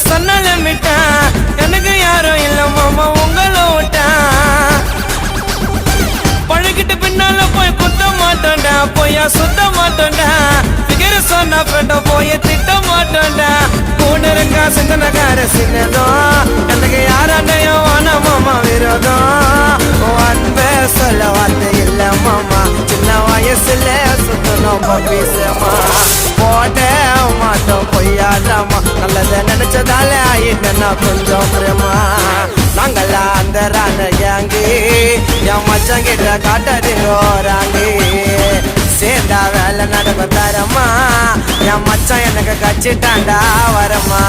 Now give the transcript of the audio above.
சொன்னாலும் விட்டா எனக்கு யாரும் இல்ல மாமா உங்களை விட்டா பழகிட்டு பின்னால போய் குத்த மாட்டோண்டா போயா சுத்த மாட்டோண்டா பிகர சொன்ன ஃப்ரெண்ட போய் திட்ட மாட்டோண்டா கூட இருக்கா சிந்தனக்கார சின்னதும் எனக்கு யாராண்டையும் ஆனா மாமா விரோதம் அன்பே சொல்ல வார்த்தை இல்ல மாமா சின்ன வயசுல சுத்தணும் பீசமா போட மாட்டோம் பொய்யாடாமா நல்லத நினைச்சதால ஆயிட்டா கொஞ்சம் பிரேமா நாங்களா அந்த ராண கேங்கு என் மச்சான் கிட்ட காட்டாதீங்க சேர்ந்தா வேலை நடக்கும் தரமா என் மச்சான் எனக்கு கச்சிட்டாண்டா வரமா